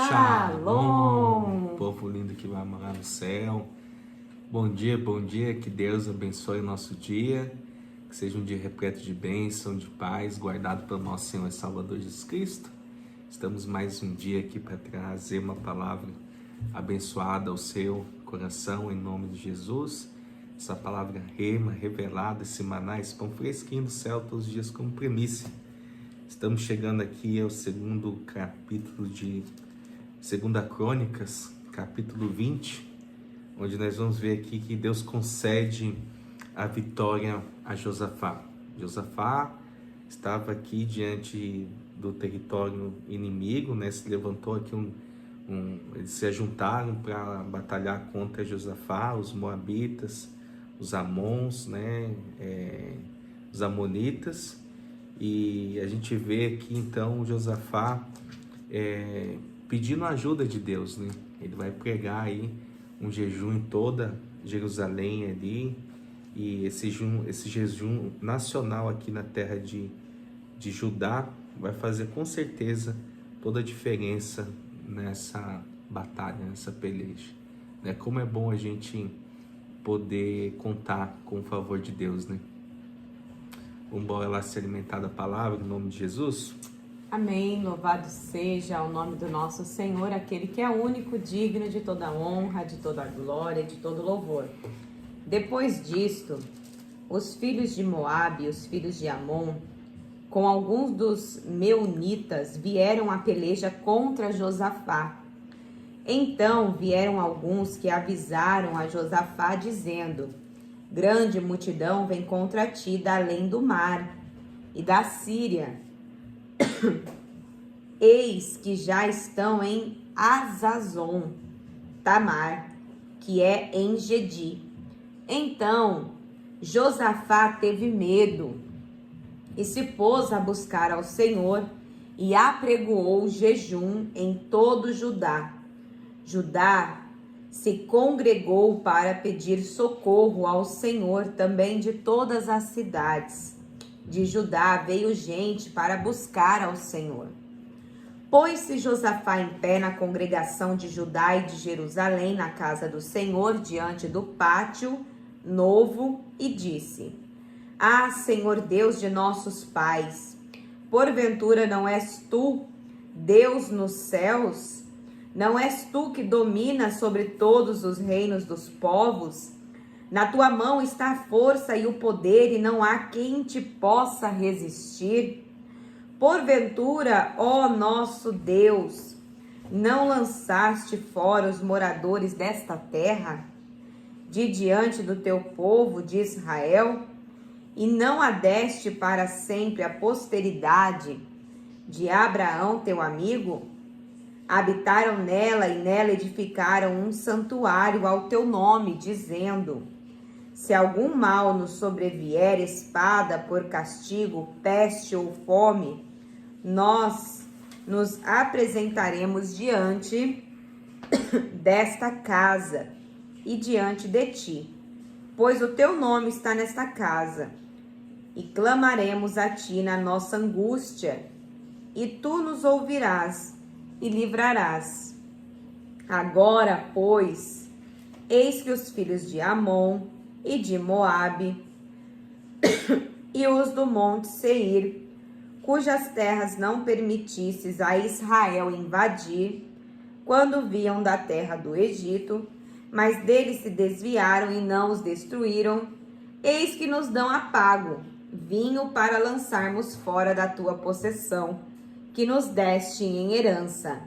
Shalom! Povo lindo que vai morar no céu. Bom dia, que Deus abençoe o nosso dia, que seja um dia repleto de bênção, de paz, guardado pelo nosso Senhor e Salvador Jesus Cristo. Estamos mais um dia aqui para trazer uma palavra abençoada ao seu coração, em nome de Jesus. Essa palavra rema, revelada, esse maná, esse pão fresquinho do céu todos os dias como primícia. Estamos chegando aqui ao segundo capítulo de 2 Crônicas, capítulo 20, onde nós vamos ver aqui que Deus concede a vitória a Josafá. Josafá estava aqui diante do território inimigo, né? Se levantou aqui eles se juntaram para batalhar contra Josafá, os moabitas, os amons, né? Os amonitas. E a gente vê aqui então Josafá pedindo ajuda de Deus, né? Ele vai pregar aí um jejum em toda Jerusalém ali, e esse jejum nacional aqui na terra de Judá vai fazer com certeza toda a diferença nessa batalha, nessa peleja, né? Como é bom a gente poder contar com o favor de Deus, né? Vamos embora lá se alimentar da palavra, em nome de Jesus. Amém, louvado seja o nome do nosso Senhor, aquele que é único, digno de toda honra, de toda glória, de todo louvor. Depois disto, os filhos de Moabe e os filhos de Amon, com alguns dos meunitas, vieram à peleja contra Josafá. Então vieram alguns que avisaram a Josafá, dizendo: grande multidão vem contra ti da além do mar e da Síria. Eis que já estão em Azazon Tamar, que é em Gedi. Então Josafá teve medo e se pôs a buscar ao Senhor e apregoou jejum em todo Judá. Judá se congregou para pedir socorro ao Senhor, também de todas as cidades de Judá veio gente para buscar ao Senhor. Pôs-se Josafá em pé na congregação de Judá e de Jerusalém, na casa do Senhor, diante do pátio novo, e disse: Ah, Senhor Deus de nossos pais, porventura não és tu, Deus nos céus? Não és tu que dominas sobre todos os reinos dos povos? Na tua mão está a força e o poder, e não há quem te possa resistir. Porventura, ó nosso Deus, não lançaste fora os moradores desta terra, de diante do teu povo de Israel, e não a deste para sempre a posteridade de Abraão, teu amigo? Habitaram nela e nela edificaram um santuário ao teu nome, dizendo: se algum mal nos sobrevier, espada por castigo, peste ou fome, nós nos apresentaremos diante desta casa e diante de ti, pois o teu nome está nesta casa, e clamaremos a ti na nossa angústia, e tu nos ouvirás e livrarás. Agora, pois, eis que os filhos de Amon e de Moabe e os do monte Seir, cujas terras não permitisses a Israel invadir, quando viam da terra do Egito, mas deles se desviaram e não os destruíram, eis que nos dão a pago vinho para lançarmos fora da tua possessão, que nos deste em herança.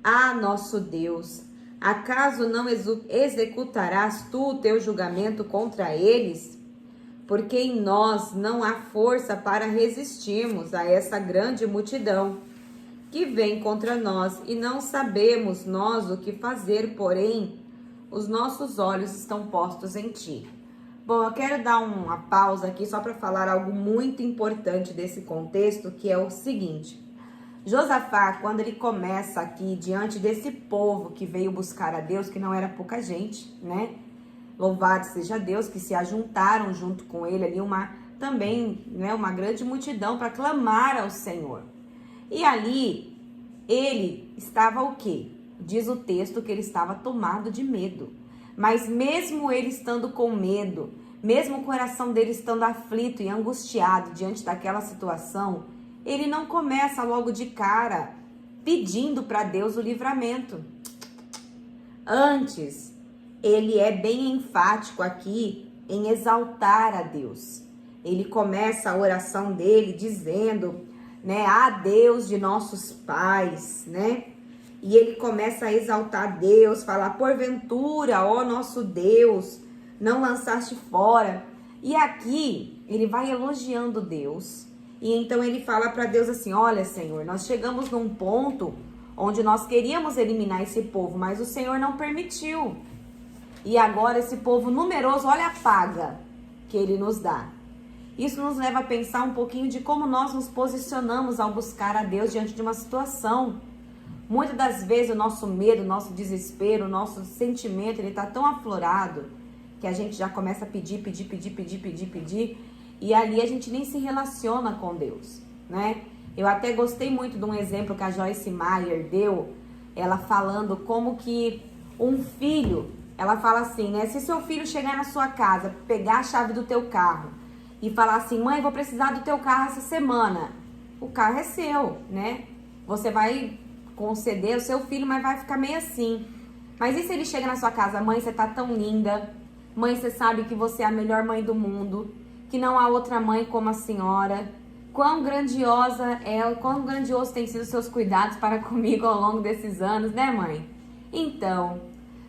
Ah, nosso Deus, acaso não executarás tu o teu julgamento contra eles? Porque em nós não há força para resistirmos a essa grande multidão que vem contra nós, e não sabemos nós o que fazer, porém os nossos olhos estão postos em ti. Bom, eu quero dar uma pausa aqui só para falar algo muito importante desse contexto, que é o seguinte: Josafá, quando ele começa aqui diante desse povo que veio buscar a Deus, que não era pouca gente, né? Louvado seja Deus, que se ajuntaram junto com ele ali uma grande multidão para clamar ao Senhor. E ali ele estava o quê? Diz o texto que ele estava tomado de medo. Mas mesmo ele estando com medo, mesmo o coração dele estando aflito e angustiado diante daquela situação, ele não começa logo de cara pedindo para Deus o livramento. Antes, ele é bem enfático aqui em exaltar a Deus. Ele começa a oração dele dizendo, né, a Deus de nossos pais, né? E ele começa a exaltar Deus, falar, porventura, ó nosso Deus, não lançaste fora. E aqui ele vai elogiando Deus. E então ele fala para Deus assim, olha, Senhor, nós chegamos num ponto onde nós queríamos eliminar esse povo, mas o Senhor não permitiu. E agora esse povo numeroso, olha a paga que ele nos dá. Isso nos leva a pensar um pouquinho de como nós nos posicionamos ao buscar a Deus diante de uma situação. Muitas das vezes o nosso medo, o nosso desespero, o nosso sentimento, ele está tão aflorado que a gente já começa a pedir. E ali a gente nem se relaciona com Deus, né? Eu até gostei muito de um exemplo que a Joyce Meyer deu, ela falando como que um filho, ela fala assim, né? Se seu filho chegar na sua casa, pegar a chave do teu carro e falar assim, mãe, vou precisar do teu carro essa semana. O carro é seu, né? Você vai conceder o seu filho, mas vai ficar meio assim. Mas e se ele chega na sua casa, mãe, você tá tão linda, mãe, você sabe que você é a melhor mãe do mundo, que não há outra mãe como a senhora, quão grandiosa é, quão grandioso tem sido os seus cuidados para comigo ao longo desses anos, né, mãe? Então,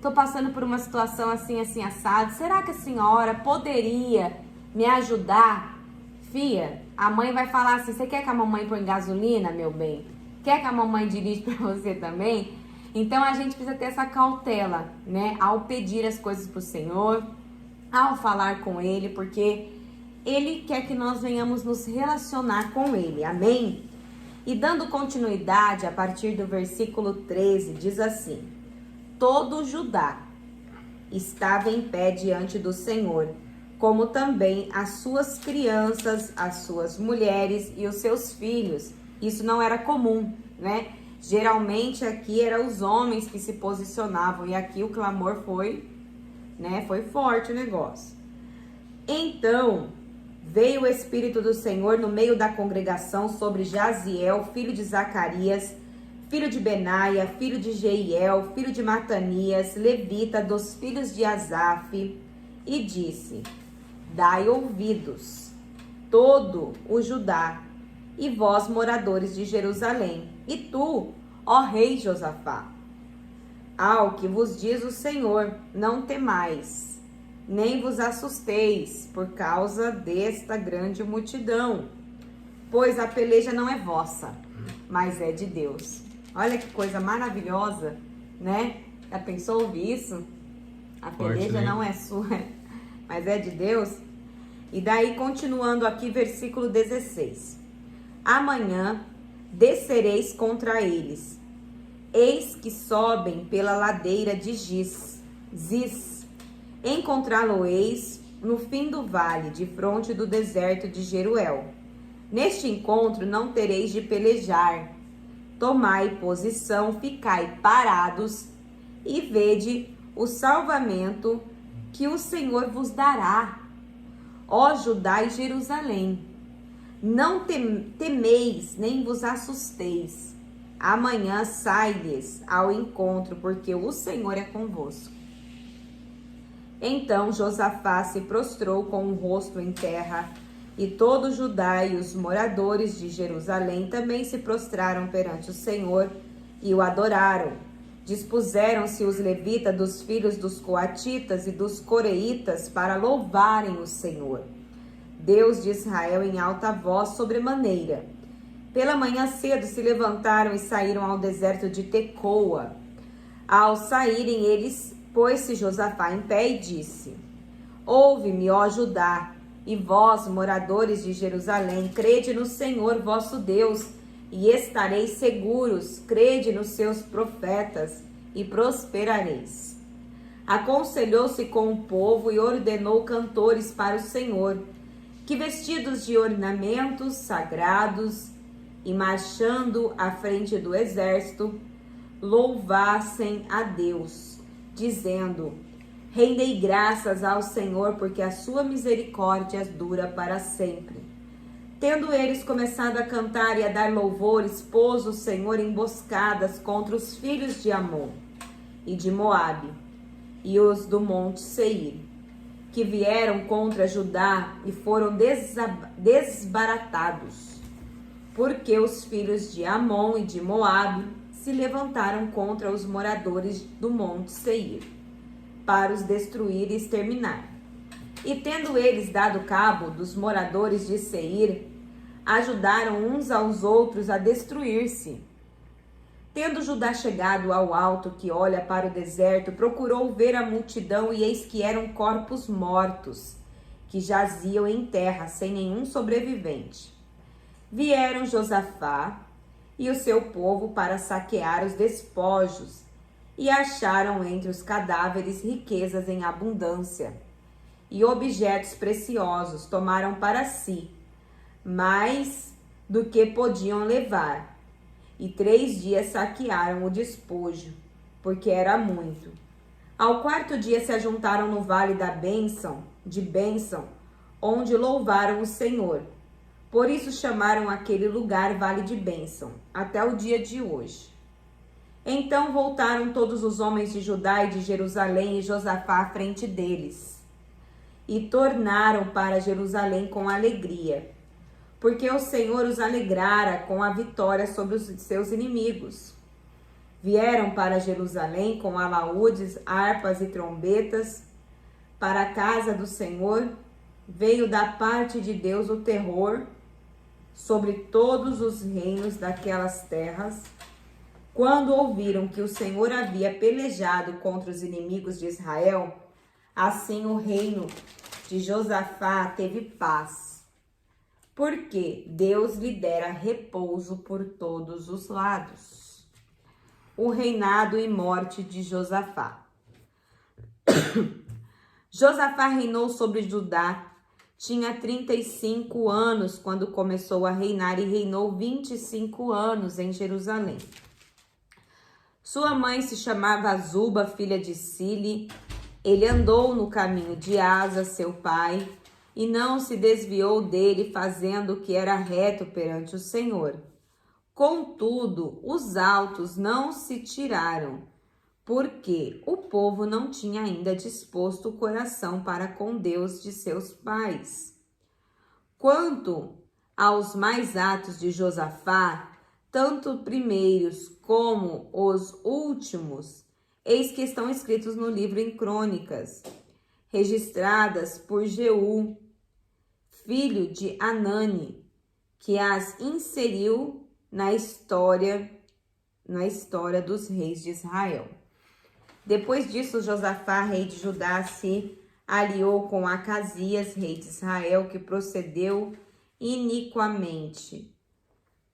tô passando por uma situação assim, assado, será que a senhora poderia me ajudar? Fia, a mãe vai falar assim, você quer que a mamãe põe gasolina, meu bem? Quer que a mamãe dirige para você também? Então a gente precisa ter essa cautela, né? Ao pedir as coisas para o Senhor, ao falar com Ele, porque Ele quer que nós venhamos nos relacionar com Ele, amém? E dando continuidade, a partir do versículo 13, diz assim, todo Judá estava em pé diante do Senhor, como também as suas crianças, as suas mulheres e os seus filhos. Isso não era comum, né? Geralmente aqui eram os homens que se posicionavam e aqui o clamor foi, né? Foi forte o negócio. Então, veio o Espírito do Senhor no meio da congregação sobre Jaziel, filho de Zacarias, filho de Benaia, filho de Jeiel, filho de Matanias, levita dos filhos de Asaf, e disse, dai ouvidos, todo o Judá, e vós, moradores de Jerusalém, e tu, ó rei Josafá, ao que vos diz o Senhor, não temais, nem vos assusteis por causa desta grande multidão, pois a peleja não é vossa, mas é de Deus. Olha que coisa maravilhosa, né? Já pensou ouvir isso? A peleja não é sua, mas é de Deus. E daí, continuando aqui, versículo 16. Amanhã descereis contra eles. Eis que sobem pela ladeira de Ziz. Encontrá-lo-eis no fim do vale, de fronte do deserto de Jeruel. Neste encontro não tereis de pelejar. Tomai posição, ficai parados e vede o salvamento que o Senhor vos dará, ó Judá e Jerusalém. Não temeis, nem vos assusteis. Amanhã sai-lhes ao encontro, porque o Senhor é convosco. Então Josafá se prostrou com o rosto em terra, e todo Judá e os moradores de Jerusalém também se prostraram perante o Senhor e o adoraram. Dispuseram-se os levitas dos filhos dos coatitas e dos coreitas para louvarem o Senhor, Deus de Israel, em alta voz sobremaneira. Pela manhã cedo se levantaram e saíram ao deserto de Tecoa. Ao saírem eles, pôs-se Josafá em pé e disse, ouve-me, ó Judá, e vós, moradores de Jerusalém, crede no Senhor vosso Deus, e estareis seguros, crede nos seus profetas, e prosperareis. Aconselhou-se com o povo e ordenou cantores para o Senhor, que vestidos de ornamentos sagrados e marchando à frente do exército, louvassem a Deus, dizendo: Rendei graças ao Senhor, porque a sua misericórdia dura para sempre. Tendo eles começado a cantar e a dar louvores, pôs o Senhor emboscadas contra os filhos de Amon e de Moabe e os do monte Seir, que vieram contra Judá e foram desbaratados, porque os filhos de Amon e de Moabe se levantaram contra os moradores do monte Seir, para os destruir e exterminar. E tendo eles dado cabo dos moradores de Seir, ajudaram uns aos outros a destruir-se. Tendo Judá chegado ao alto que olha para o deserto, procurou ver a multidão, e eis que eram corpos mortos, que jaziam em terra, sem nenhum sobrevivente. Vieram Josafá e o seu povo para saquear os despojos, e acharam entre os cadáveres riquezas em abundância, e objetos preciosos tomaram para si, mais do que podiam levar. E 3 dias saquearam o despojo, porque era muito. Ao 4º dia se ajuntaram no vale de bênção, onde louvaram o Senhor. Por isso chamaram aquele lugar Vale de Bênção, até o dia de hoje. Então voltaram todos os homens de Judá e de Jerusalém, e Josafá à frente deles, e tornaram para Jerusalém com alegria, porque o Senhor os alegrara com a vitória sobre os seus inimigos. Vieram para Jerusalém com alaúdes, harpas e trombetas. Para a casa do Senhor veio da parte de Deus o terror sobre todos os reinos daquelas terras, quando ouviram que o Senhor havia pelejado contra os inimigos de Israel. Assim o reino de Josafá teve paz, porque Deus lhe dera repouso por todos os lados. O reinado e morte de Josafá. Josafá reinou sobre Judá. Tinha 35 anos quando começou a reinar, e reinou 25 anos em Jerusalém. Sua mãe se chamava Azuba, filha de Sili. Ele andou no caminho de Asa, seu pai, e não se desviou dele, fazendo o que era reto perante o Senhor. Contudo, os altos não se tiraram, porque o povo não tinha ainda disposto o coração para com Deus de seus pais. Quanto aos mais atos de Josafá, tanto primeiros como os últimos, eis que estão escritos no livro em crônicas, registradas por Jeú, filho de Anani, que as inseriu na história dos reis de Israel. Depois disso, Josafá, rei de Judá, se aliou com Acasias, rei de Israel, que procedeu iniquamente.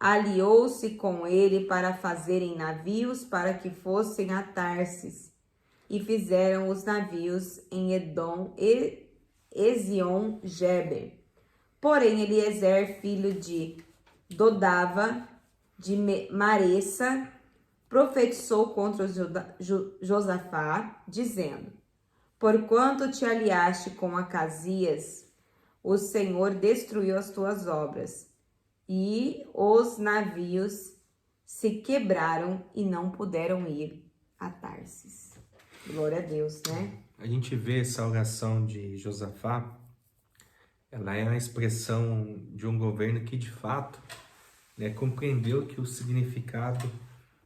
Aliou-se com ele para fazerem navios para que fossem a Tarsis, e fizeram os navios em Edom e Ezion-Geber. Porém, Eliezer, filho de Dodava, de Maressa, profetizou contra Josafá, dizendo: Porquanto te aliaste com Acasias, o Senhor destruiu as tuas obras, e os navios se quebraram e não puderam ir a Tarsis. Glória a Deus, né? A gente vê essa oração de Josafá, ela é uma expressão de um governo que, de fato, compreendeu que o significado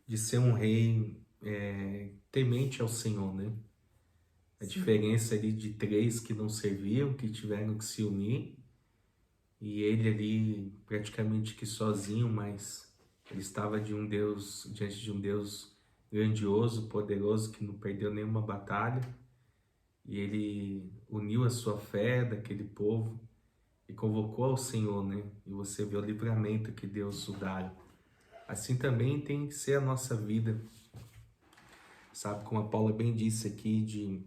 de ser um rei temente ao Senhor, né? A diferença ali de 3 que não serviam, que tiveram que se unir, e ele ali praticamente que sozinho, mas ele estava diante de um Deus grandioso, poderoso, que não perdeu nenhuma batalha, e ele uniu a sua fé daquele povo e convocou ao Senhor, né? E você vê o livramento que Deus o dá. Assim também tem que ser a nossa vida, sabe? Como a Paula bem disse aqui, de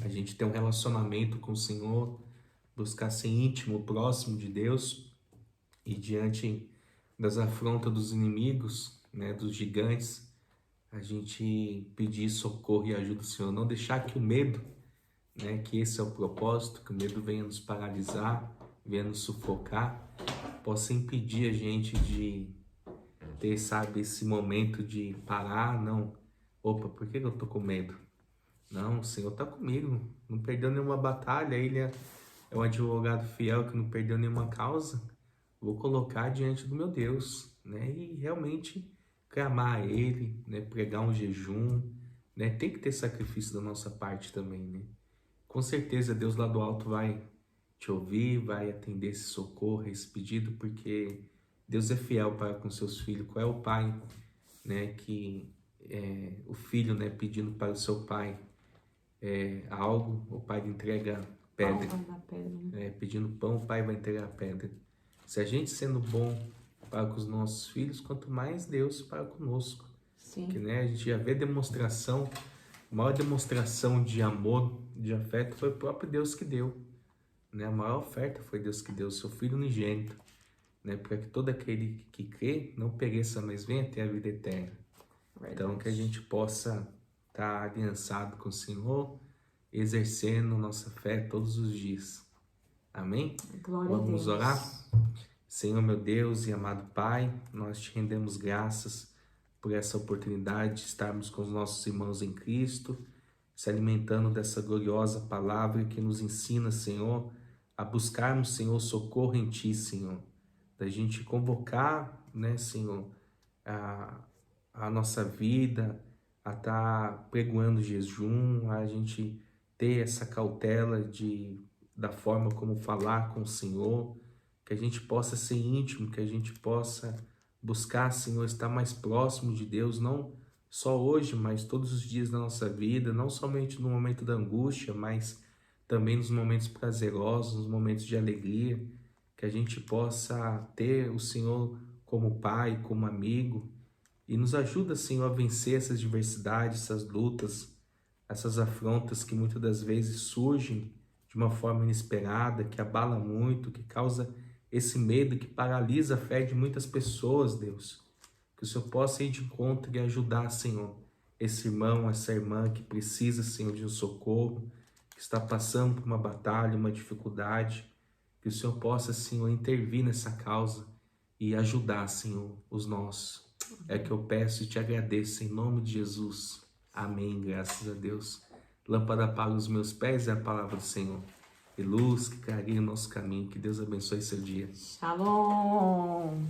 a gente ter um relacionamento com o Senhor, buscar ser íntimo, próximo de Deus, e diante das afrontas dos inimigos, né, dos gigantes, a gente pedir socorro e ajuda do Senhor, não deixar que o medo, né, que esse é o propósito, que o medo venha nos paralisar, venha nos sufocar, possa impedir a gente de ter, sabe, esse momento de parar, não, opa, por que eu tô com medo? Não, o Senhor tá comigo, não perdeu nenhuma batalha, Ele é um advogado fiel que não perdeu nenhuma causa, vou colocar diante do meu Deus, né, e realmente clamar a Ele, né, pregar um jejum, né, tem que ter sacrifício da nossa parte também, né. Com certeza Deus lá do alto vai te ouvir, vai atender esse socorro, esse pedido, porque Deus é fiel para com seus filhos. Qual é o pai, né, que o filho, né, pedindo para o seu pai algo, o pai entrega pedra. Pão na pedra, né? Pedindo pão, o pai vai entregar pedra. Se a gente sendo bom para com os nossos filhos, quanto mais Deus para conosco. Sim. Que, né, a gente já vê demonstração, a maior demonstração de amor, de afeto foi o próprio Deus que deu. Né? A maior oferta foi Deus que deu, o seu Filho unigênito, né? Para que todo aquele que crê não pereça, mas venha ter a vida eterna. Verdade. Então, que a gente possa estar aliançado com o Senhor, exercendo nossa fé todos os dias. Amém? Glória Vamos a Deus. orar? Senhor, meu Deus e amado Pai, nós te rendemos graças por essa oportunidade de estarmos com os nossos irmãos em Cristo, se alimentando dessa gloriosa palavra que nos ensina, Senhor, a buscarmos, Senhor, socorro em Ti, Senhor. Da gente convocar, né, Senhor, a nossa vida, a estar pregoando jejum, a gente ter essa cautela da forma como falar com o Senhor, que a gente possa ser íntimo, que a gente possa buscar, Senhor, estar mais próximo de Deus, não só hoje, mas todos os dias da nossa vida, não somente no momento da angústia, mas também nos momentos prazerosos, nos momentos de alegria, que a gente possa ter o Senhor como Pai, como amigo, e nos ajuda, Senhor, a vencer essas diversidades, essas lutas, essas afrontas que muitas das vezes surgem de uma forma inesperada, que abala muito, que causa esse medo, que paralisa a fé de muitas pessoas, Deus. Que o Senhor possa ir de encontro e ajudar, Senhor, esse irmão, essa irmã que precisa, Senhor, de um socorro, que está passando por uma batalha, uma dificuldade. Que o Senhor possa, Senhor, intervir nessa causa e ajudar, Senhor, os nossos. É que eu peço e te agradeço em nome de Jesus. Amém, graças a Deus. Lâmpada para os meus pés é a palavra do Senhor. E luz que clareia o nosso caminho. Que Deus abençoe seu dia. Shalom.